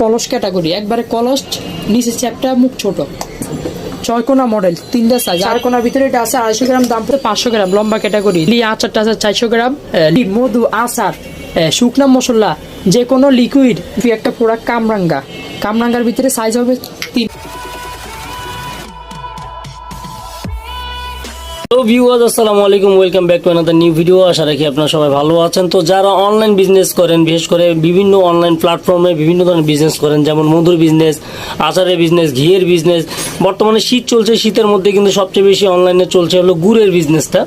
কলস ক্যাটাগরি, একবারে কলস, নিচে চ্যাপটা, মুখ ছোট, 6 কোনা মডেল, 3টা সাইজ। 4 কোনার ভিতরে এটা আছে 250 গ্রাম, দাম পড়ে 500 গ্রাম। লম্বা ক্যাটাগরি, আচারটা আছে 400 গ্রাম। মধু, আচার, শুকনা মশলা, যে কোনো লিকুইড, একটা প্রোডাক্ট কামরাঙ্গা। কামরাঙ্গার ভিতরে সাইজ হবে 3। তো ভিউয়ার্স, আসসালামু আলাইকুম, welcome back to another new video. আশা রাখি আপনারা সবাই ভালো আছেন। তো যারা অনলাইন বিজনেস করেন, বিশেষ করে বিভিন্ন অনলাইন প্ল্যাটফর্মে বিভিন্ন ধরনের বিজনেস করেন, যেমন মধুর বিজনেস, আচারের বিজনেস, ঘিয়ের বিজনেস, বর্তমানে শীত চলছে, শীতের মধ্যে কিন্তু সবচেয়ে বেশি অনলাইনে চলছে হলো গুড়ের বিজনেসটা।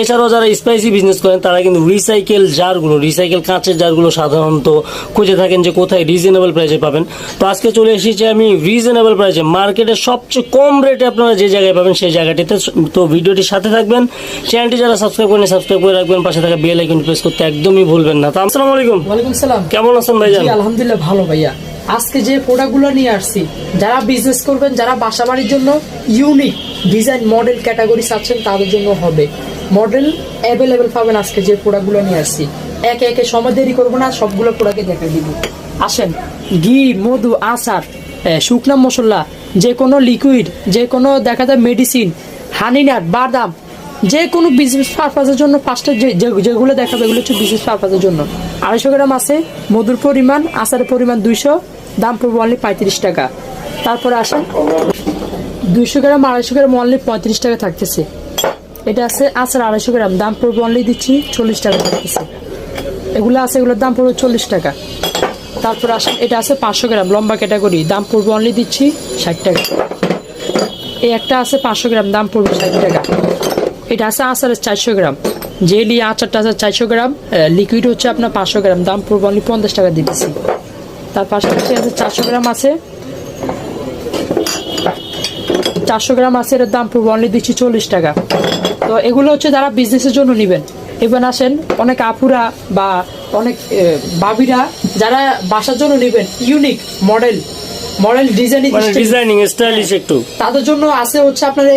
এছাড়াও যারা স্পাইসি বিজনেস করেন তারা কিন্তু রিসাইকেল কাঁচের জারগুলো সাধারণত খুঁজে থাকেন যে কোথায় রিজনেবল প্রাইসে পাবেন। তো আজকে চলে এসেছি আমি রিজনেবল প্রাইসে, মার্কেটে সবচেয়ে কম রেটে আপনারা যে জায়গায় পাবেন সেই জায়গাটিতে। তো ভিডিওটি সাথে থাকবেন, চ্যানেলটি যারা সাবস্ক্রাইব করেন সাবস্ক্রাইব করে রাখবেন, পাশে থাকা বেল আইকন প্রেস করতে একদমই ভুলবেন না। তো আসসালামু আলাইকুম। ওয়ালাইকুম সালাম। কেমন আছেন ভাইজান? জি আলহামদুলিল্লাহ ভালো ভাইয়া। আজকে যে প্রোডাক্টগুলো নিয়ে আসছি, যারা বিজনেস করবেন, যারা বাসাবাড়ির জন্য ইউনিক ডিজাইন মডেল ক্যাটাগরি চাচ্ছেন তাদের জন্য হবে। মডেল অ্যাভেলেবেল পাবেন। আজকে যে প্রোডাক্টগুলো নিয়ে আসছি একে একে সময় দেরি করবো না, সবগুলো প্রোডাক্টে দেখা দিব। আসেন, ঘি, মধু, আচার, শুকনা মশলা, যে কোনো লিকুইড, যে কোনো দেখা যায় মেডিসিন, হানিনাট, বাদাম, যে কোনো বিজনেস পারপাসের জন্য ফার্স্টে যেগুলো দেখাবে এগুলো হচ্ছে বিজনেস পারপাসের জন্য। 250 গ্রাম আছে, মধুর পরিমাণ, আচারের পরিমাণ 200, দাম পড়বে অনলি 35 টাকা। তারপরে আসেন 200 গ্রাম 250 গ্রাম অনলি 35 টাকা থাকতেছে। এটা আছে আচার 250 গ্রাম, দাম পড়বে অনলি দিচ্ছি 40 টাকা থাকতেছে। এগুলো আছে, এগুলোর দাম পড়বে 40 টাকা। তারপরে আসেন এটা আছে 500 গ্রাম, লম্বা ক্যাটাগরি, দাম পড়বে অনলি দিচ্ছি 60 টাকা। এই একটা আছে 500 গ্রাম, দাম পড়বে 60 টাকা। এটা আছে আচারের 400 গ্রাম, জেলি আচারটা আছে 400 গ্রাম, লিকুইড হচ্ছে আপনার 500 গ্রাম, দাম পড়বে অনলি 50 টাকা দিতেছি। তার পাশাপাশি আছে 400 গ্রাম আছে, 400 গ্রাম আছে, এর দাম পড়বে অনলি দিচ্ছি 40 টাকা। তো এগুলো হচ্ছে যারা বিজনেসের জন্য নেবেন। এবার আসেন অনেক আপুরা বা অনেক ভাবিরা যারা বাসার জন্য নেবেন ইউনিক মডেল ডিজাইনিং স্টাইলিশ একটু, তাদের জন্য আছে হচ্ছে আপনার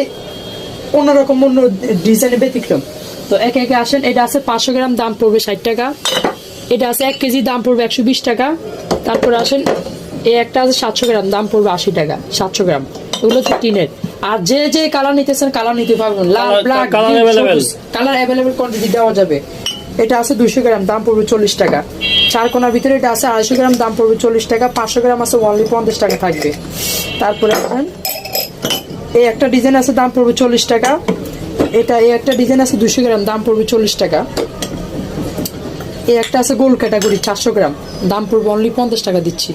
অন্যরকম অন্য ডিজাইনের ব্যতিক্রম। তো একে একে আসেন। এটা আছে 500 গ্রাম, দাম পড়বে 60 টাকা। এটা আছে 1 কেজি, দাম পড়বে 120 টাকা। তারপরে আসেন এই একটা আছে 700 গ্রাম, দাম পড়বে 80 টাকা। 700 গ্রাম, এগুলো হচ্ছে টিনের। আর যে যে কালার নিতেছেন কালার নিতে পারবেন, লাল, ব্ল্যাক, কালার অ্যাভেলেবেল কোয়ান্টিটি দেওয়া যাবে। এটা আছে 200 গ্রাম, দাম পড়বে 40 টাকা। 4 কোনার ভিতরে এটা আছে 250 গ্রাম, দাম পড়বে 40 টাকা। 500 গ্রাম আছে অনলি 50 টাকা থাকবে। তারপরে আসেন এই একটা ডিজাইন আছে, দাম পড়বে 40 টাকা। এই একটা ডিজাইন আছে 200 গ্রাম, দাম পড়বে 40 টাকা। এই একটা আছে গোল ক্যাটাগরি 400 গ্রাম, দাম পড়বে অনলি 50 টাকা দিচ্ছি।